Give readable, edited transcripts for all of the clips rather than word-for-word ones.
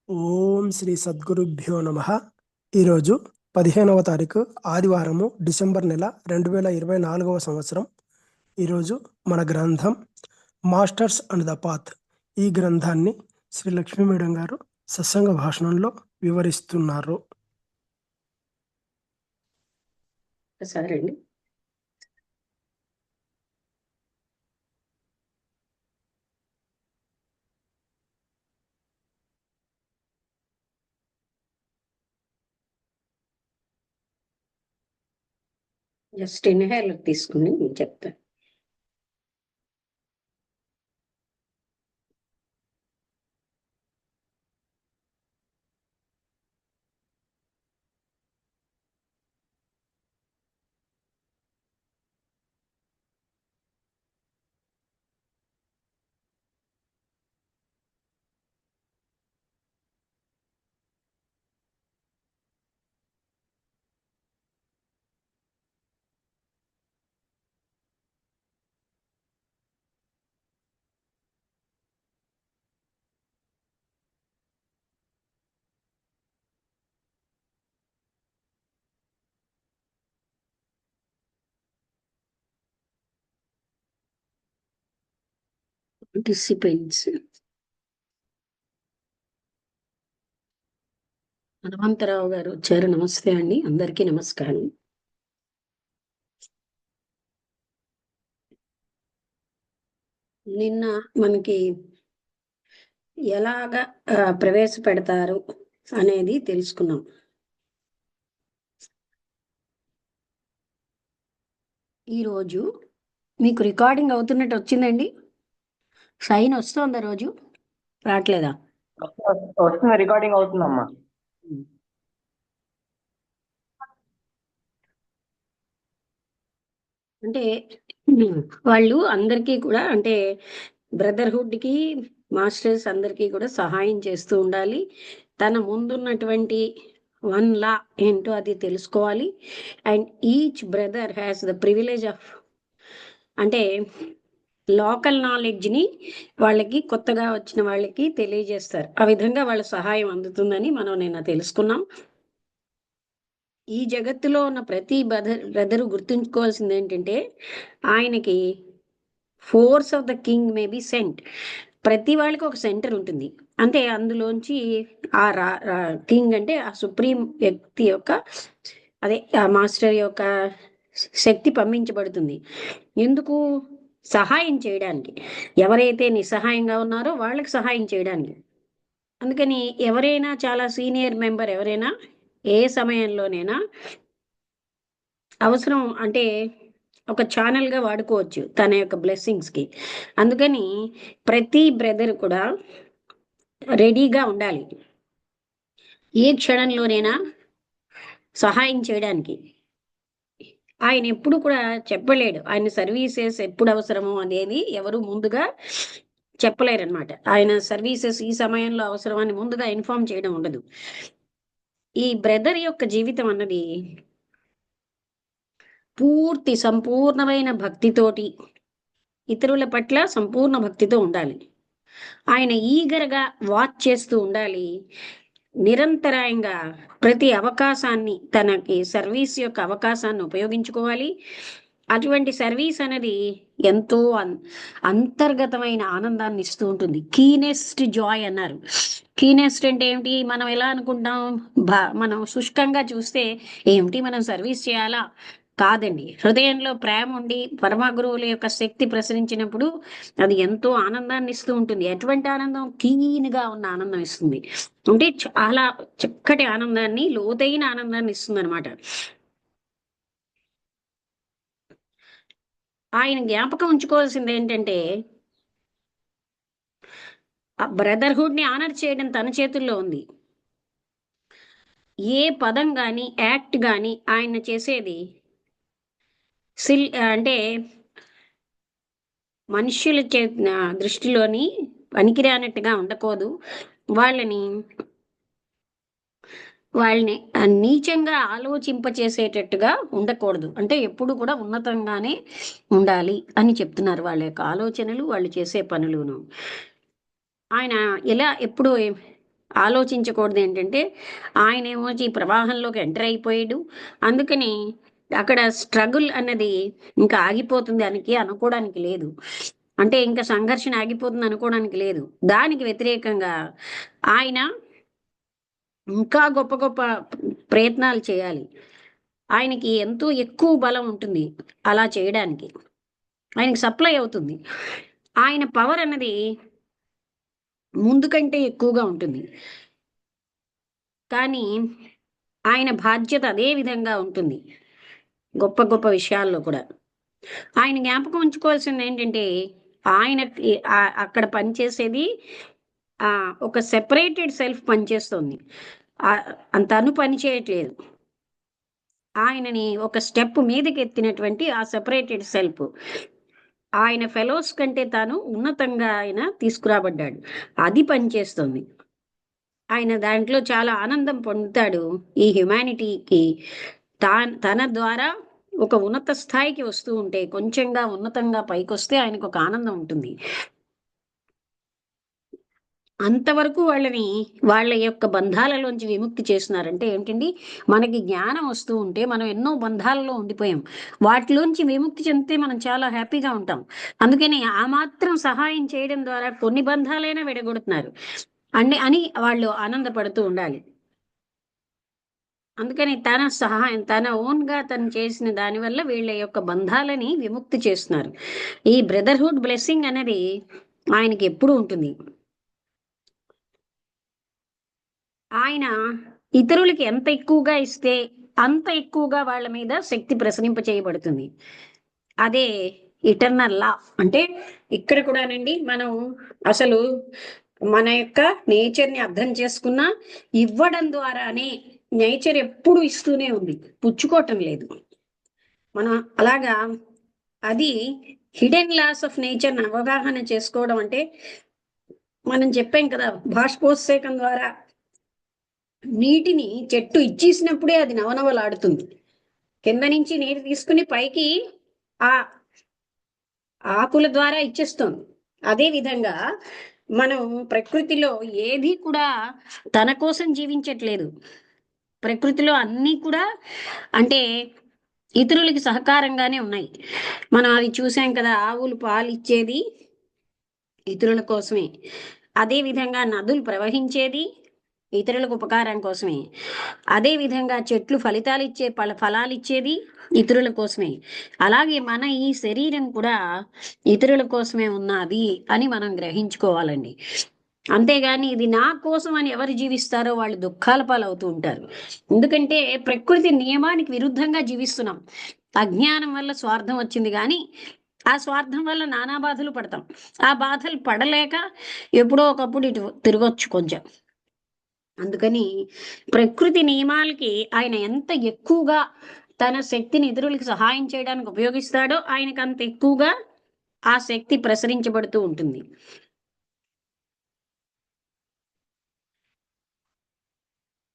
ఓం శ్రీ సద్గురుభ్యో నమ. ఈరోజు 15వ తారీఖు ఆదివారము, డిసెంబర్ నెల 2024 సంవత్సరం. ఈరోజు మన గ్రంథం మాస్టర్స్ అండ్ ద పాత్. ఈ గ్రంథాన్ని శ్రీ లక్ష్మీ మేడం గారు సత్సంగ భాషణంలో వివరిస్తున్నారు. సరే అండి. జస్ట్ ఇన్హేలర్ తీసుకుని నేను చెప్తాను. డిసిప్లిన్స్. హనుమంతరావు గారు వచ్చారు. నమస్తే అండి, అందరికీ నమస్కారం. నిన్న మనకి ఎలాగ ప్రవేశపెడతారు అనేది తెలుసుకున్నాం. ఈరోజు మీకు రికార్డింగ్ అవుతున్నట్టు వచ్చిందండి. సైన్ వస్తుందా? రోజు రావట్లేదా? వస్తుంది, రికార్డింగ్ అవుతుందమ్మా. అంటే వాళ్ళు అందరికీ కూడా, అంటే బ్రదర్హుడ్కి, మాస్టర్స్ అందరికీ కూడా సహాయం చేస్తూ ఉండాలి. తన ముందున్నటువంటి వన్ లా ఏంటో అది తెలుసుకోవాలి. And each brother has the privilege of, అంటే లోకల్ నాలెడ్జ్ని వాళ్ళకి, కొత్తగా వచ్చిన వాళ్ళకి తెలియజేస్తారు. ఆ విధంగా వాళ్ళ సహాయం అందుతుందని మనం నిన్న తెలుసుకున్నాం. ఈ జగత్తులో ఉన్న ప్రతి బ్రదరు గుర్తుంచుకోవాల్సింది ఏంటంటే, ఆయనకి force of the king may be sent. ప్రతి వాళ్ళకి ఒక సెంటర్ ఉంటుంది. అంటే అందులోంచి ఆ కింగ్ అంటే ఆ సుప్రీం వ్యక్తి యొక్క, అదే ఆ మాస్టర్ యొక్క శక్తి పంపించబడుతుంది. ఎందుకు? సహాయం చేయడానికి. ఎవరైతే నిస్సహాయంగా ఉన్నారో వాళ్ళకి సహాయం చేయడానికి. అందుకని ఎవరైనా, చాలా సీనియర్ మెంబర్ ఎవరైనా ఏ సమయంలోనైనా అవసరం అంటే ఒక ఛానల్గా వాడుకోవచ్చు తన యొక్క బ్లెస్సింగ్స్కి. అందుకని ప్రతి బ్రదర్ కూడా రెడీగా ఉండాలి, ఏ క్షణంలోనైనా సహాయం చేయడానికి. ఆయన ఎప్పుడు కూడా చెప్పలేడు ఆయన సర్వీసెస్ ఎప్పుడు అవసరమో అనేది, ఎవరు ముందుగా చెప్పలేరన్నమాట. ఆయన సర్వీసెస్ ఈ సమయంలో అవసరం అని ముందుగా ఇన్ఫార్మ్ చేయడం ఉండదు. ఈ బ్రదర్ యొక్క జీవితం అన్నది పూర్తి సంపూర్ణమైన భక్తితోటి, ఇతరుల పట్ల సంపూర్ణ భక్తితో ఉండాలి. ఆయన ఈగర్గా వాచ్ చేస్తూ ఉండాలి. నిరంతరాయంగా ప్రతి అవకాశాన్ని, తనకి సర్వీస్ యొక్క అవకాశాన్ని ఉపయోగించుకోవాలి. అటువంటి సర్వీస్ అనేది ఎంతో అంతర్గతమైన ఆనందాన్ని ఇస్తూ ఉంటుంది. కీనెస్ట్ జాయ్ అన్నారు. కీనెస్ట్ అంటే ఏమిటి? మనం ఎలా అనుకుంటాం, మనం శుష్కంగా చూస్తే ఏమిటి మనం సర్వీస్ చేయాలా? కాదండి. హృదయంలో ప్రేమ ఉండి పరమ గురువుల యొక్క శక్తి ప్రసరించినప్పుడు అది ఎంతో ఆనందాన్ని ఇస్తూ ఉంటుంది. ఎటువంటి ఆనందం? కీన్గా ఉన్న ఆనందం ఇస్తుంది. అంటే చాలా చక్కటి ఆనందాన్ని, లోతైన ఆనందాన్ని ఇస్తుంది అనమాట. ఆయన జ్ఞాపకం ఉంచుకోవాల్సింది ఏంటంటే, ఆ బ్రదర్హుడ్ ని ఆనర్ చేయడం తన చేతుల్లో ఉంది. ఏ పదం గాని, యాక్ట్ గాని ఆయన చేసేది అంటే మనుష్యుల దృష్టిలోని పనికిరానట్టుగా ఉండకూడదు. వాళ్ళని నీచంగా ఆలోచింపచేసేటట్టుగా ఉండకూడదు. అంటే ఎప్పుడు కూడా ఉన్నతంగానే ఉండాలి అని చెప్తున్నారు. వాళ్ళ యొక్క ఆలోచనలు, వాళ్ళు చేసే పనులును. ఆయన ఎలా ఎప్పుడు ఆలోచించకూడదు ఏంటంటే ఆయనేమో ఈ ప్రవాహంలోకి ఎంటర్ అయిపోయాడు, అందుకని అక్కడ స్ట్రగుల్ అన్నది ఇంకా ఆగిపోతుంది దానికి అనుకోవడానికి లేదు. అంటే ఇంకా సంఘర్షణ ఆగిపోతుంది అనుకోవడానికి లేదు. దానికి వ్యతిరేకంగా ఆయన ఇంకా గొప్ప గొప్ప ప్రయత్నాలు చేయాలి. ఆయనకి ఎంతో ఎక్కువ బలం ఉంటుంది అలా చేయడానికి, ఆయనకి సప్లై అవుతుంది. ఆయన పవర్ అన్నది ముందు కంటే ఎక్కువగా ఉంటుంది, కానీ ఆయన బాధ్యత అదే విధంగా ఉంటుంది గొప్ప గొప్ప విషయాల్లో కూడా. ఆయన జ్ఞాపకం ఉంచుకోవాల్సింది ఏంటంటే ఆయన అక్కడ పనిచేసేది ఒక సెపరేటెడ్ సెల్ఫ్ పనిచేస్తుంది, తను పని చేయట్లేదు. ఆయనని ఒక స్టెప్ మీదకి ఎత్తినటువంటి ఆ సెపరేటెడ్ సెల్ఫ్ ఆయన ఫెలోస్ కంటే తాను ఉన్నతంగా ఆయన తీసుకురాబడ్డాడు, అది పనిచేస్తుంది. ఆయన దాంట్లో చాలా ఆనందం పొందుతాడు. ఈ హ్యుమానిటీకి తన ద్వారా ఒక ఉన్నత స్థాయికి వస్తూ ఉంటే, కొంచెంగా ఉన్నతంగా పైకి వస్తే ఆయనకు ఒక ఆనందం ఉంటుంది. అంతవరకు వాళ్ళ యొక్క బంధాలలోంచి విముక్తి చేస్తున్నారంటే ఏంటండి, మనకి జ్ఞానం వస్తూ ఉంటే మనం ఎన్నో బంధాలలో ఉండిపోయాం, వాటిలోంచి విముక్తి చెందితే మనం చాలా హ్యాపీగా ఉంటాం. అందుకని ఆ మాత్రం సహాయం చేయడం ద్వారా కొన్ని బంధాలైనా విడగొడుతున్నారు అని వాళ్ళు ఆనందపడుతూ ఉండాలి. అందుకని తన సహాయం తన ఓన్గా తను చేసిన దానివల్ల వీళ్ళ యొక్క బంధాలని విముక్తి చేస్తున్నారు. ఈ బ్రదర్హుడ్ బ్లెస్సింగ్ అనేది ఆయనకి ఎప్పుడూ ఉంటుంది. ఆయన ఇతరులకి ఎంత ఎక్కువగా ఇస్తే అంత ఎక్కువగా వాళ్ళ మీద శక్తి ప్రసరింప చేయబడుతుంది. అదే ఇటర్నల్ లా. అంటే ఇక్కడ కూడానండి మనం అసలు మన యొక్క నేచర్ని అర్థం చేసుకున్నా, ఇవ్వడం ద్వారానే నేచర్ ఎప్పుడు ఇస్తూనే ఉంది, పుచ్చుకోవటం లేదు. మనం అలాగా అది హిడెన్ లాస్ ఆఫ్ నేచర్ని అవగాహన చేసుకోవడం అంటే, మనం చెప్పాం కదా, బాష్పోత్సేకం ద్వారా నీటిని చెట్టు ఇచ్చేసినప్పుడే అది నవనవలాడుతుంది. కింద నుంచి నీరు తీసుకుని పైకి ఆ ఆకుల ద్వారా ఇచ్చేస్తుంది. అదే విధంగా మనం ప్రకృతిలో ఏది కూడా తన కోసం జీవించట్లేదు. ప్రకృతిలో అన్నీ కూడా అంటే ఇతరులకి సహకారంగానే ఉన్నాయి. మనం అది చూసాం కదా, ఆవులు పాలు ఇచ్చేది ఇతరుల కోసమే, అదే విధంగా నదులు ప్రవహించేది ఇతరులకు ఉపకారం కోసమే, అదే విధంగా చెట్లు ఫలితాలు ఇచ్చే ఫలాలు ఇచ్చేది ఇతరుల కోసమే. అలాగే మన ఈ శరీరం కూడా ఇతరుల కోసమే ఉన్నది అని మనం గ్రహించుకోవాలండి. అంతేగాని ఇది నా కోసం అని ఎవరు జీవిస్తారో వాళ్ళు దుఃఖాల పాలవుతూ ఉంటారు. ఎందుకంటే ప్రకృతి నియమానికి విరుద్ధంగా జీవిస్తున్నాం. అజ్ఞానం వల్ల స్వార్థం వచ్చింది, కానీ ఆ స్వార్థం వల్ల నానా బాధలు పడతాం. ఆ బాధలు పడలేక ఎప్పుడో ఒకప్పుడు ఇటు తిరగొచ్చు కొంచెం. అందుకని ప్రకృతి నియమాలకి ఆయన ఎంత ఎక్కువగా తన శక్తిని ఇతరులకు సహాయం చేయడానికి ఉపయోగిస్తాడో ఆయనకు అంత ఎక్కువగా ఆ శక్తి ప్రసరించబడుతూ ఉంటుంది.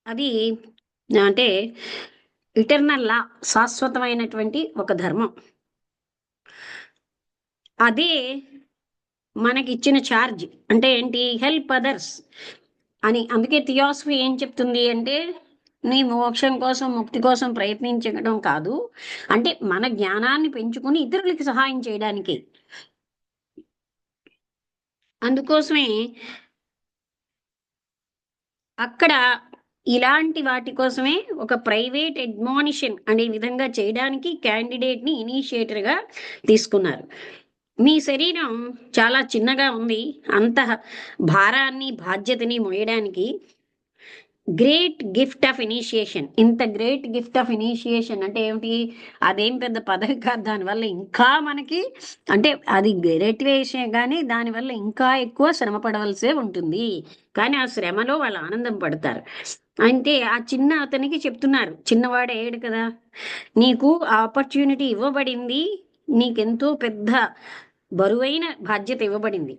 అది అంటే ఇటర్నల్ లా, శాశ్వతమైనటువంటి ఒక ధర్మం. అదే మనకిచ్చిన ఛార్జ్. అంటే ఏంటి? హెల్ప్ అదర్స్ అని. అందుకే థియాసఫీ ఏం చెప్తుంది అంటే, నీ మోక్షం కోసం ముక్తి కోసం ప్రయత్నించడం కాదు, అంటే మన జ్ఞానాన్ని పెంచుకుని ఇతరులకి సహాయం చేయడానికి. అందుకోసమే అక్కడ ఇలాంటి వాటి కోసమే ఒక ప్రైవేట్ అడ్మానిషన్ అనే విధంగా చేయడానికి క్యాండిడేట్ని ఇనిషియేటర్గా తీసుకున్నారు. మీ శరీరం చాలా చిన్నగా ఉంది, అంత భారాన్ని బాధ్యతని మోయడానికి గ్రేట్ గిఫ్ట్ ఆఫ్ ఇనిషియేషన్. ఇంత గ్రేట్ గిఫ్ట్ ఆఫ్ ఇనిషియేషన్ అంటే ఏమిటి? అదేం పెద్ద పదవి కాదు. దానివల్ల ఇంకా మనకి అంటే అది గ్రేట్ విషయం, కానీ దానివల్ల ఇంకా ఎక్కువ శ్రమ పడవలసే ఉంటుంది. కానీ ఆ శ్రమలో వాళ్ళు ఆనందం పడతారు. అంటే ఆ చిన్న అతనికి చెప్తున్నారు, చిన్నవాడు అయ్యాడు కదా, నీకు ఆపర్చునిటీ ఇవ్వబడింది, నీకెంతో పెద్ద బరువైన బాధ్యత ఇవ్వబడింది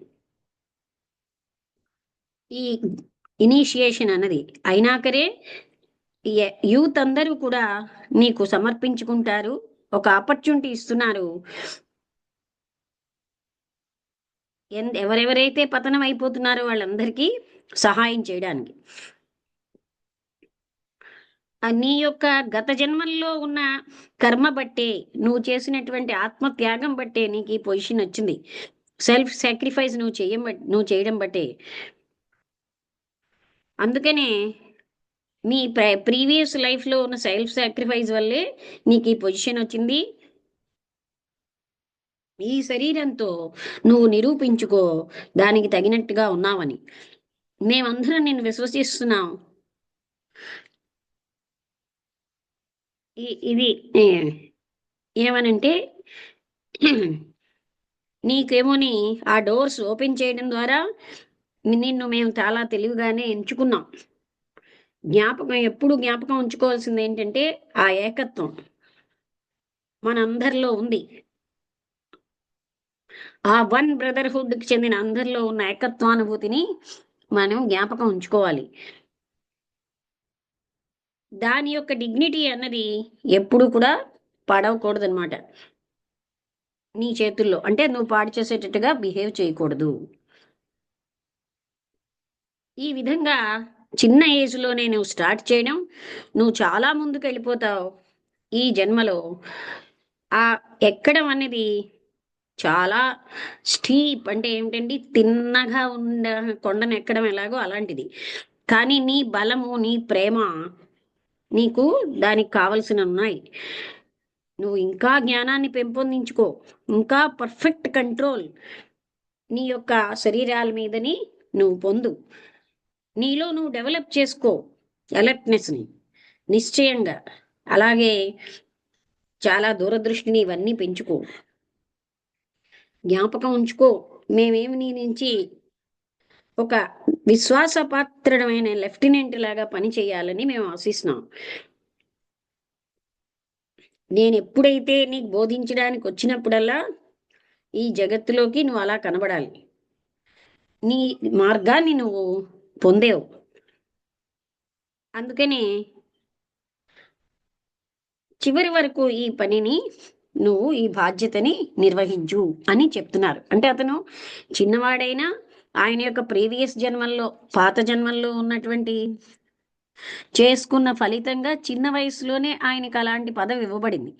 ఈ ఇనిషియేషన్ అన్నది. అయినాకరే యూత్ అందరూ కూడా నీకు సమర్పించుకుంటారు, ఒక ఆపర్చునిటీ ఇస్తున్నారు. ఎవరెవరైతే పతనం అయిపోతున్నారో వాళ్ళందరికీ సహాయం చేయడానికి. నీ యొక్క గత జన్మల్లో ఉన్న కర్మ బట్టే, నువ్వు చేసినటువంటి ఆత్మత్యాగం బట్టే నీకు ఈ పొజిషన్ వచ్చింది. సెల్ఫ్ సాక్రిఫైస్ నువ్వు చేయడం బట్టే. అందుకనే నీ ప్రీవియస్ లైఫ్లో ఉన్న సెల్ఫ్ సాక్రిఫైస్ వల్లే నీకు ఈ పొజిషన్ వచ్చింది. ఈ శరీరంతో నువ్వు నిరూపించుకో దానికి తగినట్టుగా ఉన్నావని. మేమందరం నిన్ను విశ్వసిస్తున్నాం. ఇది ఏమనంటే నీకేమోని ఆ డోర్స్ ఓపెన్ చేయడం ద్వారా నిన్ను మేము చాలా తెలివిగానే ఎంచుకున్నాం. ఎప్పుడు జ్ఞాపకం ఉంచుకోవాల్సింది ఏంటంటే ఆ ఏకత్వం మనందరిలో ఉంది. ఆ వన్ బ్రదర్హుడ్కి చెందిన అందరిలో ఉన్న ఏకత్వానుభూతిని మనం జ్ఞాపకం ఉంచుకోవాలి. దాని యొక్క డిగ్నిటీ అన్నది ఎప్పుడు కూడా పడవకూడదు అనమాట నీ చేతుల్లో. అంటే నువ్వు పాడు చేసేటట్టుగా బిహేవ్ చేయకూడదు. ఈ విధంగా చిన్న ఏజ్లోనే నువ్వు స్టార్ట్ చేయడం, నువ్వు చాలా ముందుకు వెళ్ళిపోతావు. ఈ జన్మలో ఆ ఎక్కడం అనేది చాలా స్టీప్, అంటే ఏమిటండి, తిన్నగా కొండను ఎక్కడం ఎలాగో అలాంటిది. కానీ నీ బలము, నీ ప్రేమ నీకు దానికి కావలసిన ఉన్నాయి. నువ్వు ఇంకా జ్ఞానాన్ని పెంపొందించుకో, ఇంకా పర్ఫెక్ట్ కంట్రోల్ నీ యొక్క శరీరాల మీదని నువ్వు పొందు. నీలో నువ్వు డెవలప్ చేసుకో అలర్ట్నెస్ని నిశ్చయంగా. అలాగే చాలా దూరదృష్టిని ఇవన్నీ పెంచుకో. జ్ఞాపకం ఉంచుకో, మేమేమి నీ నుంచి ఒక విశ్వాసపాత్రమైన లెఫ్టినెంట్ లాగా పని చేయాలని మేము ఆశిస్తున్నాం. నేను ఎప్పుడైతే నీకు బోధించడానికి వచ్చినప్పుడల్లా ఈ జగత్తులోకి నువ్వు అలా కనబడాలి. నీ మార్గాన్ని నువ్వు పొందేవు. అందుకని చివరి వరకు ఈ పనిని నువ్వు, ఈ బాధ్యతని నిర్వహించు అని చెప్తున్నారు. అంటే అతను చిన్నవాడైనా ఆయన యొక్క ప్రీవియస్ జన్మల్లో, పాత జన్మల్లో ఉన్నటువంటి చేసుకున్న ఫలితంగా చిన్న వయసులోనే ఆయనకు అలాంటి పదవి ఇవ్వబడింది.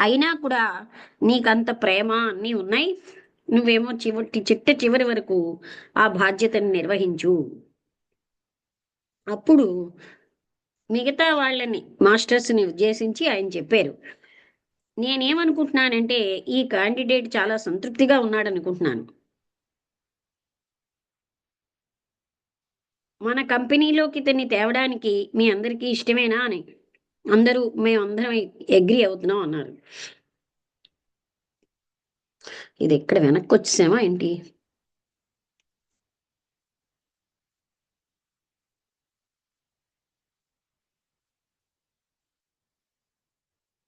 అయినా కూడా నీకంత ప్రేమ అన్నీ ఉన్నాయి. నువ్వేమో చివరి వరకు ఆ బాధ్యతని నిర్వహించు. అప్పుడు మిగతా వాళ్ళని, మాస్టర్స్ని ఉద్దేశించి ఆయన చెప్పారు, నేనేమనుకుంటున్నానంటే ఈ క్యాండిడేట్ చాలా సంతృప్తిగా ఉన్నాడు అనుకుంటున్నాను. మన కంపెనీలోకి ఇతన్ని తేవడానికి మీ అందరికీ ఇష్టమేనా అని మేమందరం అగ్రి అవుతున్నాం అన్నారు. ఇది ఎక్కడ వెనక్కి వచ్చేసామా ఏంటి?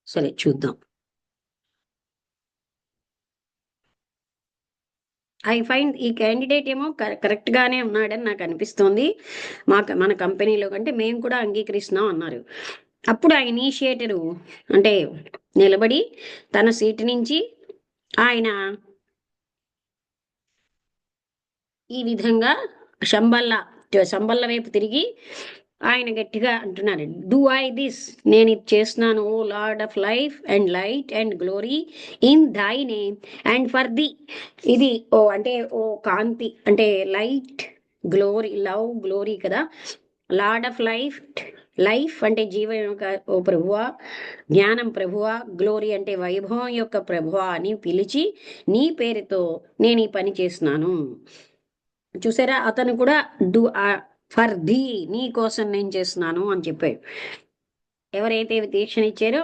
సరే చూద్దాం. ఐ ఫైండ్ ఈ క్యాండిడేట్ ఏమో కరెక్ట్గానే ఉన్నాడని నాకు అనిపిస్తోంది. మన కంపెనీలో కంటే మేము కూడా అంగీకరిస్తున్నాం అన్నారు. అప్పుడు ఆ ఇనిషియేటరు అంటే నిలబడి తన సీటు నుంచి ఆయన ఈ విధంగా శంబల్ల వైపు తిరిగి ఆయన గట్టిగా అంటున్నారు, డూ ఐ దిస్, నేను ఇది చేస్తున్నాను, O Lord of life and light and glory, in thy name and for thee. ఇది అంటే ఓ కాంతి, అంటే లైట్, గ్లోరీ, లవ్, గ్లోరీ కదా. లార్డ్ ఆఫ్ లైఫ్ అంటే జీవం యొక్క ఓ ప్రభువా, జ్ఞానం ప్రభువా, గ్లోరీ అంటే వైభవం యొక్క ప్రభువా అని పిలిచి నీ పేరుతో నేను ఈ పని చేస్తున్నాను. చూసారా, అతను కూడా ఫర్ ది, నీ కోసం నేను చేస్తున్నాను అని చెప్పాడు. ఎవరైతే దీక్షణ ఇచ్చారో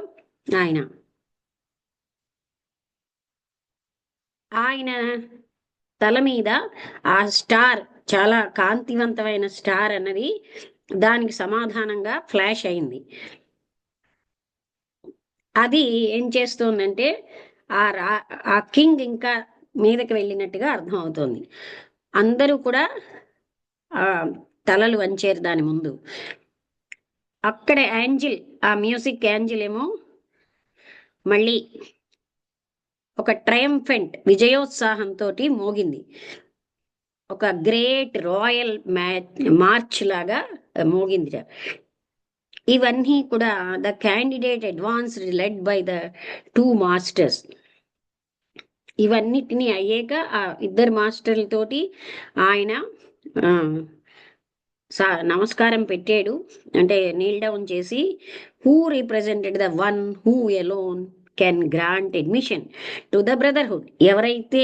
ఆయన తల మీద ఆ స్టార్, చాలా కాంతివంతమైన స్టార్ అన్నది దానికి సమాధానంగా ఫ్లాష్ అయింది. అది ఏం చేస్తోందంటే ఆ కింగ్ ఇంకా మీదకి వెళ్ళినట్టుగా అర్థం అవుతోంది. అందరూ కూడా తలలు వంచారు దాని ముందు. అక్కడ యాంజిల్, ఆ మ్యూజిక్ యాంజిల్ ఏమో మళ్ళీ ఒక ట్రయంఫెంట్ విజయోత్సాహంతో మోగింది. ఒక గ్రేట్ రాయల్ మార్చ్ లాగా మోగింది. ఇవన్నీ కూడా the candidate advanced led by the 2 masters. ఇవన్నిటిని అయ్యాక ఆ ఇద్దరు మాస్టర్లతోటి ఆయన నమస్కారం పెట్టాడు, అంటే నీల్ డౌన్ చేసి, who represented the one who alone can grant admission to the brotherhood. ఎవరైతే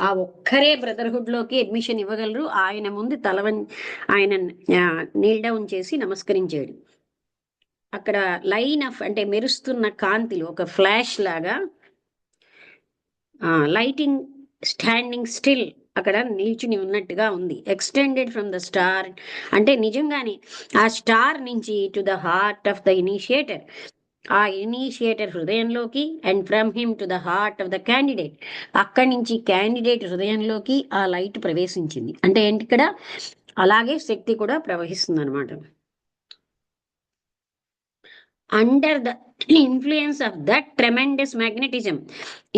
ఆ ఒక్కరే బ్రదర్హుడ్ లోకి అడ్మిషన్ ఇవ్వగలరు, ఆయన ముందు ఆయన నీల్ డౌన్ చేసి నమస్కరించాడు. అక్కడ లైన్ ఆఫ్ అంటే మెరుస్తున్న కాంతిలు, ఒక ఫ్లాష్ లాగా లైటింగ్ స్టాండింగ్ స్టిల్ అక్కడ నిల్చుని ఉన్నట్టుగా ఉంది. ఎక్స్టెండెడ్ ఫ్రమ్ ద స్టార్, అంటే నిజంగానే ఆ స్టార్ నుంచి to the heart of the initiator, ఆ ఇనిషియేటర్ హృదయంలోకి, and from him to the heart of the candidate, అక్కడి నుంచి క్యాండిడేట్ హృదయంలోకి ఆ లైట్ ప్రవేశించింది. అంటే ఏంటి, ఇక్కడ అలాగే శక్తి కూడా ప్రవహిస్తుంది అనమాట. Under the influence of that tremendous magnetism,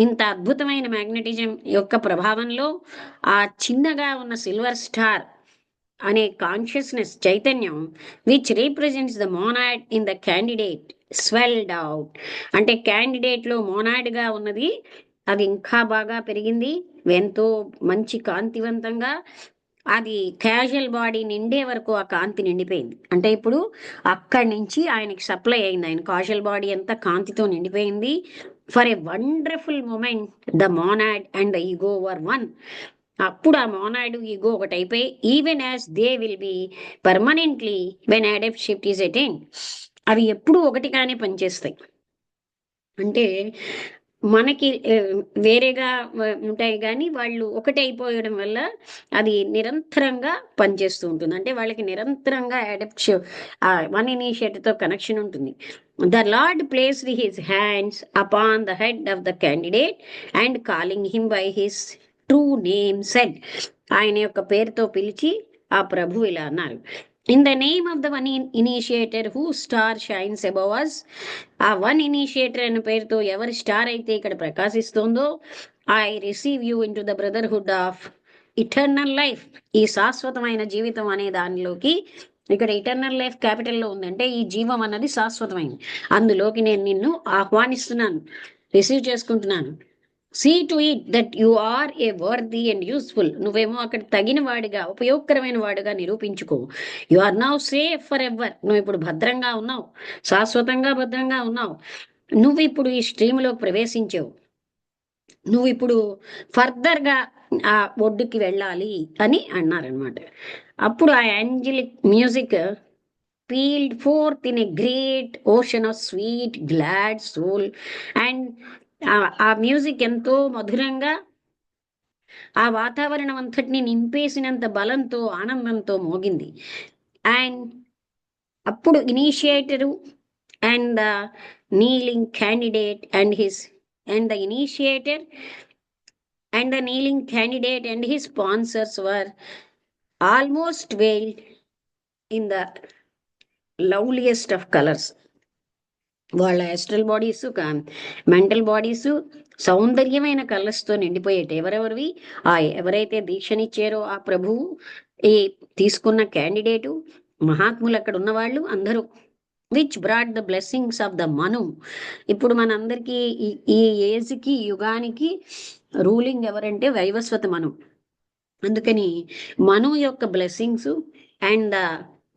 ఇంత అద్భుతమైన మ్యాగ్నెటిజం యొక్క ప్రభావంలో ఆ చిన్నగా ఉన్న సిల్వర్ స్టార్ అనే కాన్షియస్నెస్ చైతన్యం, which represents the monad in the candidate, swelled out. అంటే క్యాండిడేట్లో మోనాడ్గా ఉన్నది అది ఇంకా బాగా పెరిగింది, ఎంతో మంచి కాంతివంతంగా, అది క్యాజువల్ బాడీ నిండే వరకు ఆ కాంతి నిండిపోయింది. అంటే ఇప్పుడు అక్కడి నుంచి ఆయనకి సప్లై అయింది, ఆయన కాజువల్ బాడీ అంతా కాంతితో నిండిపోయింది. For a wonderful moment the monad and the ego were one. అప్పుడు ఆ మోనాడ్ ఈగో ఒకటి అయిపోయి, even as they will be permanently when adeptship is attained, అవి ఎప్పుడు ఒకటిగానే పనిచేస్తాయి. అంటే మనకి వేరేగా ఉంటాయి, కానీ వాళ్ళు ఒకటి అయిపోయడం వల్ల అది నిరంతరంగా పనిచేస్తూ ఉంటుంది. అంటే వాళ్ళకి నిరంతరంగా వన్ ఇనిషియేటివ్తో కనెక్షన్ ఉంటుంది. The Lord placed his hands upon the head of the candidate and calling him by his true name said, ఆయన యొక్క పేరుతో పిలిచి ఆ ప్రభు ఇలా అన్నారు, in the name of the one initiator who star shines above us. ఆ one initiator అనే పేరుతో ఎవరి స్టార్ అయితే ఇక్కడ ప్రకాశిస్తుందో, I receive you into the brotherhood of eternal life. ఈ శాశ్వతమైన జీవితం అనే దానిలోకి, ఇక్కడ ఇటర్నల్ లైఫ్ క్యాపిటల్లో ఉందంటే ఈ జీవం అన్నది శాశ్వతమైంది, అందులోకి నేను నిన్ను ఆహ్వానిస్తున్నాను, రిసీవ్ చేసుకుంటున్నాను. See to it that you are a worthy and useful. నువ్వేమో అక్కడ తగిన వాడిగా, ఉపయోగకరమైన వాడిగా నిరూపించుకో. You are now safe for ever. నువ్వు ఇప్పుడు భద్రంగా ఉన్నావు, శాశ్వతంగా భద్రంగా ఉన్నావు. నువ్వు ఇప్పుడు ఈ స్ట్రీమ్లోకి ప్రవేశించావు, నువ్వు ఇప్పుడు ఫర్దర్గా ఆ ఒడ్డుకి వెళ్ళాలి అని అన్నారనమాట. అప్పుడు ఆ యాంజలిక్ music pealed forth in a great ocean of sweet, glad soul. And ఆ మ్యూజిక్ ఎంతో మధురంగా ఆ వాతావరణం అంతటిని నింపేసినంత బలంతో, ఆనందంతో మోగింది. అండ్ అప్పుడు initiator and the kneeling candidate and the initiator and the kneeling candidate and his sponsors were almost veiled in the loveliest of colours. వాళ్ళ యాస్ట్రల్ బాడీస్, మెంటల్ బాడీస్ సౌందర్యమైన కలర్స్తో నిండిపోయేట. ఎవరెవరివి? ఎవరైతే దీక్షనిచ్చారో ఆ ప్రభువు, ఈ తీసుకున్న క్యాండిడేటు, మహాత్ములు అక్కడ ఉన్నవాళ్ళు అందరూ, which brought the blessings of the Manu. ఇప్పుడు మనందరికీ ఈ ఏజ్కి, యుగానికి రూలింగ్ ఎవరంటే వైవస్వత మను. అందుకని మను యొక్క blessings and the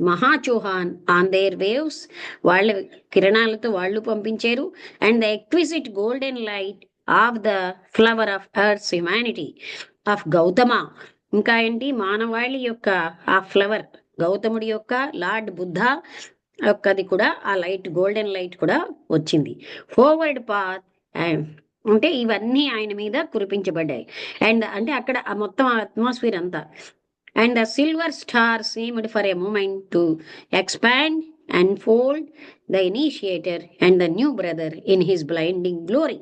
Mahachohan on their waves, వాళ్ళ కిరణాలతో వాళ్ళు పంపించారు. And the exquisite golden light of the flower of earth's humanity of Gautama. ఇంకా ఏంటి, మానవాళి యొక్క ఆ ఫ్లవర్, గౌతముడి యొక్క, లార్డ్ బుద్ధ యొక్కది కూడా ఆ లైట్, గోల్డెన్ లైట్ కూడా వచ్చింది. ఫార్వర్డ్ పాత్ అంటే ఇవన్నీ ఆయన మీద కురిపించబడ్డాయి. అండ్ అంటే అక్కడ ఆ మొత్తం అట్మాస్ఫియర్ అంతా. And the silver star seemed for a moment to expand and fold the initiator and the new brother in his blinding glory.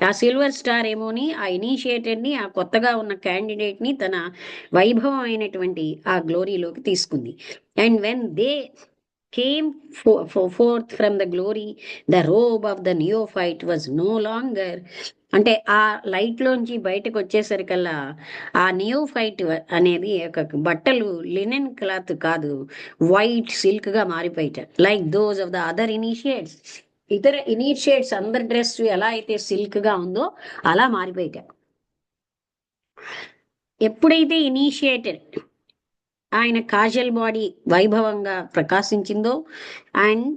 ఆ సిల్వర్ స్టార్ ఏమోని ఆ ఇనిషియేటర్ని, ఆ కొత్తగా ఉన్న క్యాండిడేట్ని తన వైభవం అయినటువంటి ఆ గ్లోరీలోకి తీసుకుంది. And when they came forth from the glory, the robe of the neophyte was no longer, అంటే ఆ లైట్ లోంచి బయటకు వచ్చేసరికల్లా ఆ నియోఫైట్ అనేది ఒక బట్టలు లినెన్ క్లాత్ కాదు, వైట్ సిల్క్ గా మారిపోయాట. Like those of the other initiates, ఇతర ఇనిషియేట్స్ అందరి డ్రెస్ ఎలా అయితే సిల్క్ గా ఉందో అలా మారిపోయాట. ఎప్పుడైతే ఇనిషియేటెడ్ ఆయన కాజల్ బాడీ వైభవంగా ప్రకాశించిందో, and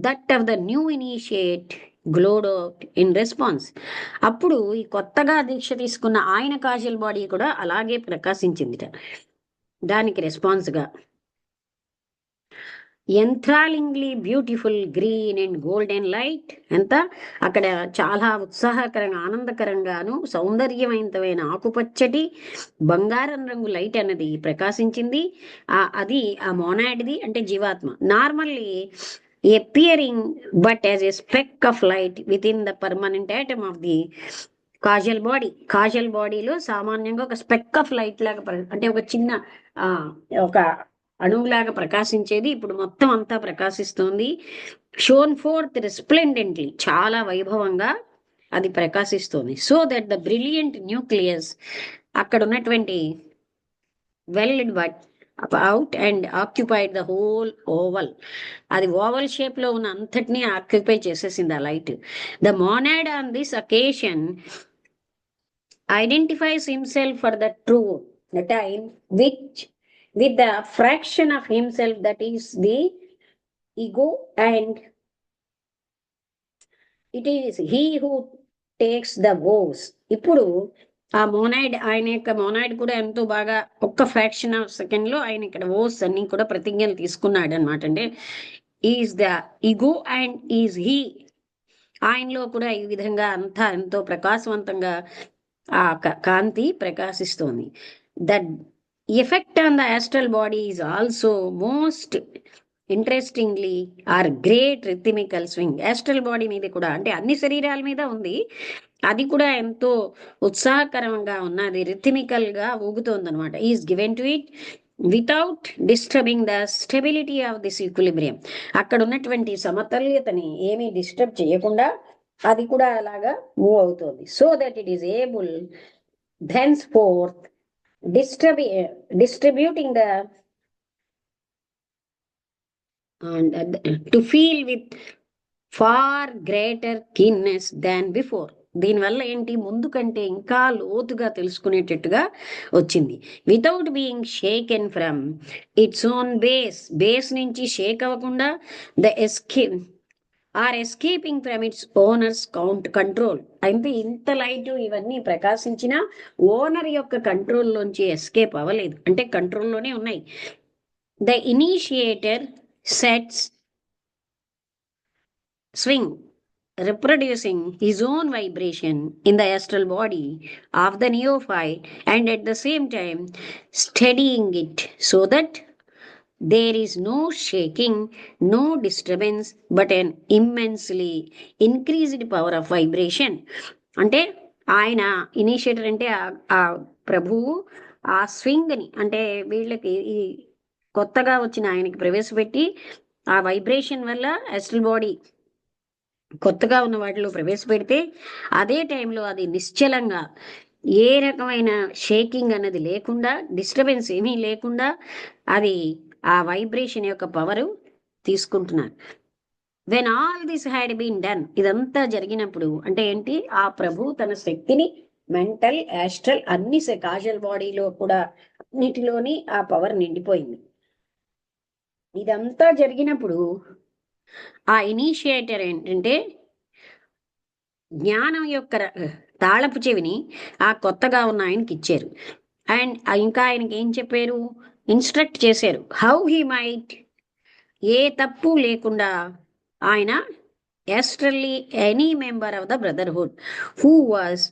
that of the new initiate glowed out in response, అప్పుడు ఈ కొత్తగా దీక్ష తీసుకున్న ఆయన కాజల్ బాడీ కూడా అలాగే ప్రకాశించిందిట. దానికి రెస్పాన్స్గా enthrallingly beautiful green and golden light, ఎంత అక్కడ చాలా ఉత్సాహకరంగా ఆనందకరంగాను సౌందర్యవంతమైన ఆకుపచ్చటి బంగారం రంగు లైట్ అన్నది ప్రకాశించింది. అది ఆ మోనాడ్ది, అంటే జీవాత్మ. Normally appearing but as a speck of light within the permanent atom of the causal body. Kajal బాడీలో సామాన్యంగా ఒక స్పెక్ ఆఫ్ లైట్ లాగా అంటే ఒక చిన్న ఒక అణువులాగా ప్రకాశించేది ఇప్పుడు మొత్తం అంతా ప్రకాశిస్తుంది. షోన్ ఫోర్త్ రెస్ప్లెండెంట్లీ, చాలా వైభవంగా అది ప్రకాశిస్తుంది. So that the brilliant nucleus, అక్కడ ఉన్నటువంటి welled but out and occupied the whole oval, అది ఓవల్ షేప్ లో ఉన్న అంతటినీ ఆక్యుపై చేసేసింది ఆ light. The monad on this occasion identifies himself for the true the time which with the fraction of himself that is the ego, and it is he who takes the vows. ఇప్పుడు ఆ monoid, ఆయన యొక్క monoid కూడా ఎంతో బాగా ఒక్క fraction of second లో ఆయన ఇక్కడ ఓస్ అన్ని కూడా ప్రతిజ్ఞలు తీసుకున్నాడు అనమాట. అంటే is the ego and is he, ఆయనలో కూడా ఈ విధంగా అంతా ఎంతో ప్రకాశవంతంగా ఆ కాంతి ప్రకాశిస్తోంది. That effect on the astral body is also most interestingly are great rhythmical swing. Astral body మీద కూడా, అంటే అన్ని శరీరాల మీద ఉంది, అది కూడా ఎంతో ఉత్సాహకరంగా ఉన్నది, రిథమికల్ గా ఊగుతోంది అనమాట. Is given to it without disturbing the stability of this equilibrium, అక్కడ ఉన్నటువంటి సమతుల్యతని ఏమీ డిస్టర్బ్ చేయకుండా అది కూడా అలాగా మూవ్ అవుతుంది. So that it is able thenceforth distributing the to feel with far greater keenness than before. దీనివల్ల ఏంటి, ముందు కంటే ఇంకా లోతుగా తెలుసుకునేటట్టుగా వచ్చింది. Without being shaken from its own base నుంచి షేక్ అవ్వకుండా, the escaping from its owners control. అంటే ఇంత లైట్ ఇవన్నీ ప్రకాశించిన ఓనర్ యొక్క కంట్రోల్లోంచి ఎస్కేప్ అవ్వలేదు, అంటే కంట్రోల్లోనే ఉన్నాయి. The initiator sets swing reproducing his own vibration in the astral body of the neophyte, and at the same time steadying it so that there is no shaking, no disturbance, but an immensely increased power of vibration. అంటే ఆయన initiator, అంటే ఆ ప్రభువు ఆ స్వింగ్ని, అంటే వీళ్ళకి ఈ కొత్తగా వచ్చిన ఆయనకి ప్రవేశపెట్టి ఆ వైబ్రేషన్ వల్ల ఆస్ట్రల్ బాడీ కొత్తగా ఉన్న వాటిలో ప్రవేశపెడితే అదే టైంలో అది నిశ్చలంగా, ఏ రకమైన షేకింగ్ అన్నది లేకుండా, డిస్టర్బెన్స్ ఏమీ లేకుండా అది ఆ వైబ్రేషన్ యొక్క పవరు తీసుకుంటున్నారు. When all this had been done, ఇదంతా జరిగినప్పుడు అంటే ఏంటి, ఆ ప్రభు తన శక్తిని మెంటల్, యాస్ట్రల్ అన్ని కాజల్ బాడీలో కూడా అన్నిటిలోని ఆ పవర్ నిండిపోయింది. ఇదంతా జరిగినప్పుడు ఆ ఇనిషియేటర్ ఏంటంటే జ్ఞానం యొక్క తాళపు చెవిని ఆ కొత్తగా ఉన్న ఆయనకి ఇచ్చారు. అండ్ ఇంకా ఆయనకి ఏం చెప్పారు, ఇన్స్ట్రక్ట్ చేశారు. హౌ హీ మైట్, ఏ తప్పు లేకుండా ఆయన astrally any member of the brotherhood who was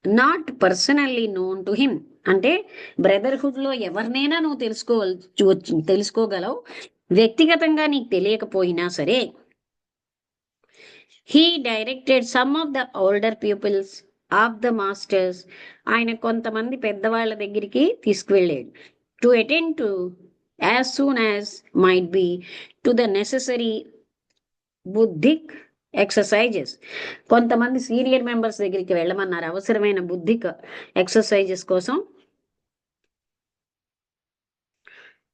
not personally known to him, అంటే బ్రదర్హుడ్ లో ఎవరినైనా నువ్వు తెలుసుకోగలవు, వ్యక్తిగతంగా నీకు తెలియకపోయినా సరే. He directed some of the older pupils of the masters, ఆయన కొంతమంది పెద్దవాళ్ళ దగ్గరికి తీసుకువెళ్ళాడు. To attend to as soon as might be to the necessary Buddhic exercises. కొంతమంది సీనియర్ మెంబర్స్ దగ్గరికి వెళ్ళమన్నారు అవసరమైన బుద్ధిక్ ఎక్సర్సైజెస్ కోసం.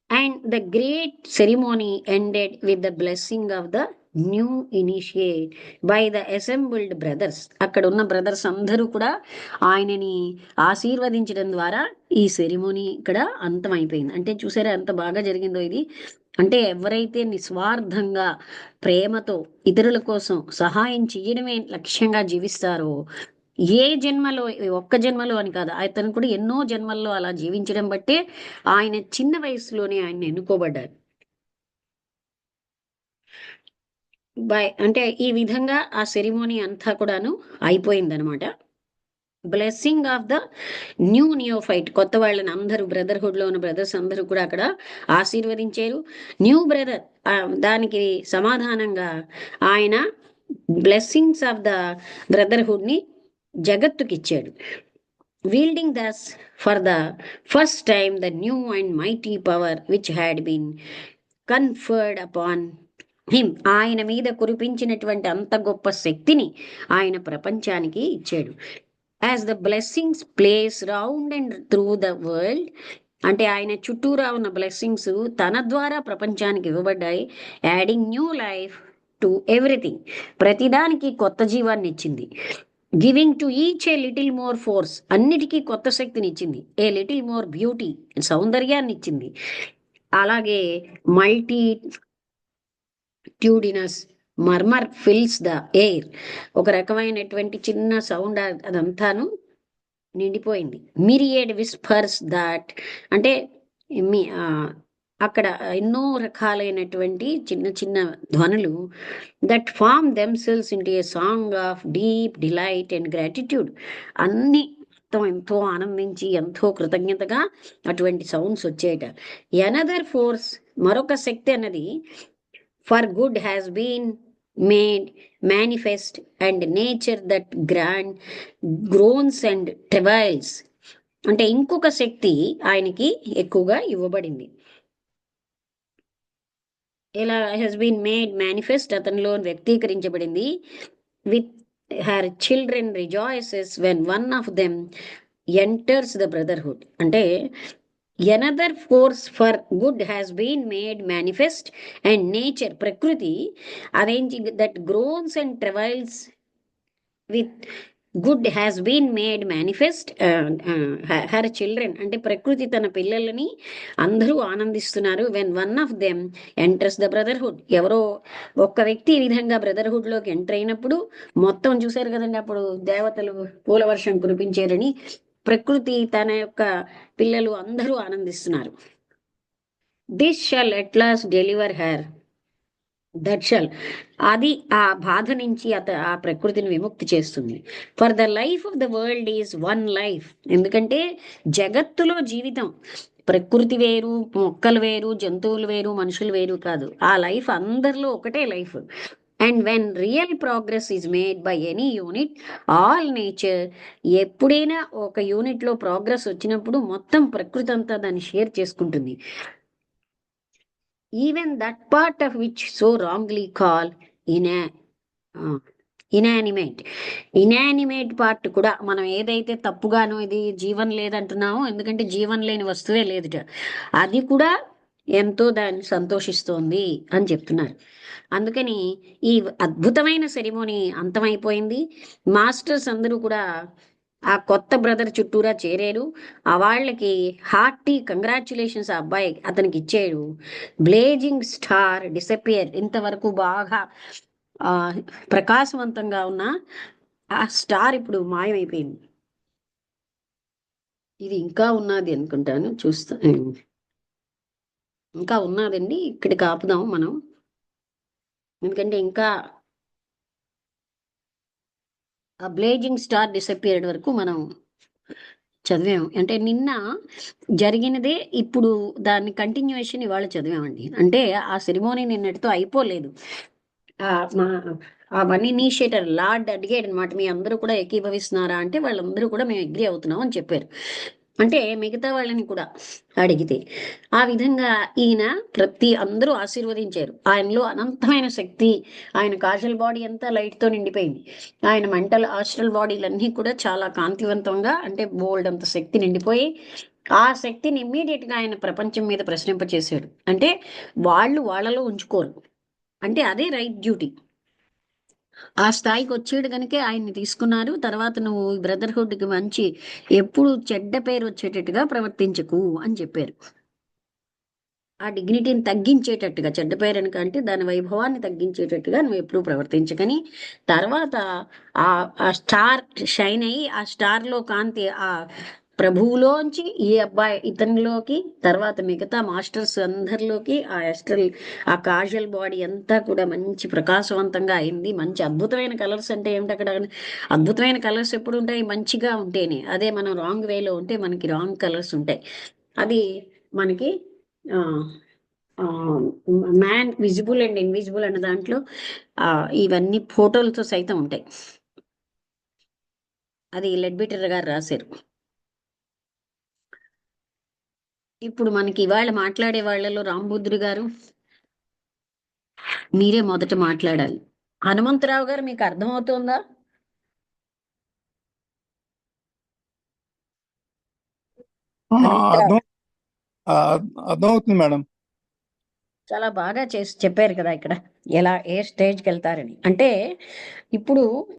And the great ceremony ended with the blessing of the new initiate by the assembled brothers. అక్కడ ఉన్న brothers అందరూ కూడా ఆయనని ఆశీర్వదించడం ద్వారా ఈ సెరిమోనీ ఇక్కడ అంతమైపోయింది. అంటే చూసారా ఎంత బాగా జరిగిందో ఇది. అంటే ఎవరైతే నిస్వార్థంగా ప్రేమతో ఇతరుల కోసం సహాయం చేయడమే లక్ష్యంగా జీవిస్తారో, ఏ జన్మలో, ఒక్క జన్మలో అని కాదు, అతను కూడా ఎన్నో జన్మల్లో అలా జీవించడం బట్టే ఆయన చిన్న వయసులోనే ఆయన ఎన్నుకోబడ్డారు. అంటే ఈ విధంగా ఆ సెరిమోనీ అంతా కూడాను అయిపోయిందనమాట. బ్లెస్సింగ్ ఆఫ్ ద న్యూ నియోఫైట్, కొత్త వాళ్ళని అందరూ బ్రదర్హుడ్ లో ఉన్న బ్రదర్స్ అందరూ కూడా అక్కడ ఆశీర్వదించారు. న్యూ బ్రదర్ దానికి సమాధానంగా ఆయన బ్లెస్సింగ్స్ ఆఫ్ ద బ్రదర్హుడ్ ని జగత్తుకి ఇచ్చాడు. wielding thus for the first time the new and mighty power which had been conferred upon him. ఆయన మీద కురిపించినటువంటి అంత గొప్ప శక్తిని ఆయన ప్రపంచానికి ఇచ్చాడు. As the blessings place round and through the world, అంటే ఆయన చుట్టూరా ఉన్న బ్లెస్సింగ్స్ తన ద్వారా ప్రపంచానికి ఇవ్వబడ్డాయి. Adding new life to everything, ప్రతిదానికి కొత్త జీవాన్ని ఇచ్చింది. Giving to each a little more force, అన్నిటికీ కొత్త శక్తిని ఇచ్చింది. ఏ లిటిల్ మోర్ బ్యూటీ, సౌందర్యాన్ని ఇచ్చింది. అలాగే మల్టీట్యూడినస్ మర్మర్ ఫిల్స్ ద ఎయిర్, ఒక రకమైనటువంటి చిన్న సౌండ్ అదంతాను నిండిపోయింది. మిరియేడ్ విస్పర్స్ దాట్, అంటే అక్కడ ఎన్నో రకాలైనటువంటి చిన్న చిన్న ధ్వనులు, that form themselves into a song of deep delight and gratitude, అన్ని ఎంతో ఆనందించి ఎంతో కృతజ్ఞతగా అటువంటి సౌండ్స్ వచ్చేట. ఎనదర్ ఫోర్స్, మరొక శక్తి అన్నది, for good has been made manifest and nature that grand groans and travails, అంటే ఇంకొక శక్తి ఆయనకి ఎక్కువగా ఇవ్వబడింది. ఎలా హెస్ బీన్ మేడ్ మేనిఫెస్ట్, అతనిలో వ్యక్తీకరించబడింది. With her children rejoices when one of them enters the brotherhood, అంటే another force for good has been made manifest and nature, ప్రకృతి అదేంటి, that groans and travails with good has been made manifest her children, అంటే ప్రకృతి తన పిల్లలని అందరూ ఆనందిస్తున్నారు. When one of them enters the brotherhood, ఎవరో ఒక్క వ్యక్తి ఈ విధంగా బ్రదర్హుడ్ లోకి ఎంటర్ అయినప్పుడు మొత్తం చూశారు కదండి, అప్పుడు దేవతలు పూల వర్షం కురిపించారని ప్రకృతి తన యొక్క పిల్లలు అందరూ ఆనందిస్తున్నారు. This shall at last deliver her, that shall, అది ఆ బాధ నుంచి ఆ ప్రకృతిని విముక్తి చేస్తుంది. For the life of the world is one life, ఎందుకంటే జగత్తులో జీవితం ప్రకృతి వేరు, మొక్కలు వేరు, జంతువులు వేరు, మనుషులు వేరు కాదు, ఆ లైఫ్ అందరిలో ఒకటే life. And when real progress is made by any unit all nature, ఎప్పుడైనా ఒక యూనిట్లో ప్రోగ్రెస్ వచ్చినప్పుడు మొత్తం ప్రకృతి అంతా దాన్ని షేర్ చేసుకుంటుంది. Even that part of which so wrongly call inanimate part కూడా, మనం ఏదైతే తప్పుగానో ఇది జీవం లేదంటున్నామో, ఎందుకంటే జీవం లేని వస్తువే లేదుట, అది కూడా ఎంతో దాన్ని సంతోషిస్తోంది అని చెప్తున్నారు. అందుకని ఈ అద్భుతమైన సెరిమోనీ అంతమైపోయింది. మాస్టర్స్ అందరూ కూడా ఆ కొత్త బ్రదర్ చుట్టూరా చేరారు. ఆ వాళ్ళకి హార్టీ కంగ్రాచులేషన్స్ ఆ అబ్బాయి అతనికి ఇచ్చాడు. బ్లేజింగ్ స్టార్ డిసపియర్, ఇంతవరకు బాగా ప్రకాశవంతంగా ఉన్న ఆ స్టార్ ఇప్పుడు మాయమైపోయింది. ఇది ఇంకా ఉన్నది అనుకుంటాను, చూస్తా, ఇంకా ఉన్నదండి. ఇక్కడికి ఆపుదాం మనం, ఎందుకంటే ఇంకా ఆ బ్లేజింగ్ స్టార్ డిసపియర్డ్ వరకు మనం చదివాము. అంటే నిన్న జరిగినదే ఇప్పుడు దాన్ని కంటిన్యూషన్ ఇవాళ చదివామండి. అంటే ఆ సెరిమోనీ నిన్నటితో అయిపోలేదు. ఆ వన్ ఇనిషియేటర్ లార్డ్ అడిగాడు అనమాట, మీ అందరూ కూడా ఏకీభవిస్తున్నారా అంటే వాళ్ళందరూ కూడా మేము అగ్రీ అవుతున్నాం అని చెప్పారు. అంటే మిగతా వాళ్ళని కూడా అడిగితే ఆ విధంగా ఈయన అందరూ ఆశీర్వదించారు. ఆయనలో అనంతమైన శక్తి, ఆయన కాజల్ బాడీ అంతా లైట్ తో నిండిపోయింది. ఆయన మెంటల్ ఆస్ట్రల్ బాడీలన్నీ కూడా చాలా కాంతివంతంగా, అంటే బోల్డ్ అంత శక్తి నిండిపోయి ఆ శక్తిని ఇమ్మీడియట్ గా ఆయన ప్రపంచం మీద ప్రసరింపచేశాడు. అంటే వాళ్ళలో ఉంచుకోరు, అంటే అదే రైట్ డ్యూటీ. ఆ స్థాయికి వచ్చాడు కనుకే ఆయన్ని తీసుకున్నారు. తర్వాత నువ్వు బ్రదర్హుడ్ కి మంచి ఎప్పుడు చెడ్డ పేరు వచ్చేటట్టుగా ప్రవర్తించకు అని చెప్పారు. ఆ డిగ్నిటీని తగ్గించేటట్టుగా, చెడ్డ పేరు అంటే దాని వైభవాన్ని తగ్గించేటట్టుగా నువ్వు ఎప్పుడూ ప్రవర్తించకని, తర్వాత ఆ ఆ స్టార్ షైన్ అయ్యి ఆ స్టార్ లో కాంతి ఆ ప్రభువులోంచి ఈ అబ్బాయి ఇతనిలోకి, తర్వాత మిగతా మాస్టర్స్ అందరిలోకి ఆ కాజల్ బాడీ అంతా కూడా మంచి ప్రకాశవంతంగా అయింది. మంచి అద్భుతమైన కలర్స్ అంటే ఏమిటి అక్కడ? అద్భుతమైన కలర్స్ ఎప్పుడు ఉంటాయి? మంచిగా ఉంటేనే. అదే మనం రాంగ్ వేలో ఉంటే మనకి రాంగ్ కలర్స్ ఉంటాయి. అది మనకి మ్యాన్ విజిబుల్ అండ్ ఇన్విజిబుల్ అన్న దాంట్లో ఇవన్నీ ఫోటోలతో సైతం ఉంటాయి. అది లెడ్బిటర్ గారు రాశారు. ఇప్పుడు మనకి ఇవాళ మాట్లాడే వాళ్ళలో రాంబుద్రుడు గారు, మీరే మొదట మాట్లాడాలి. హనుమంతరావు గారు, మీకు అర్థమవుతోందా? హనుమంతరావు అర్థం అర్థమవుతుంది మేడం. చాలా బాగా చేసి చెప్పారు కదా ఇక్కడ ఎలా ఏ స్టేజ్కి వెళ్తారని. అంటే ఇప్పుడు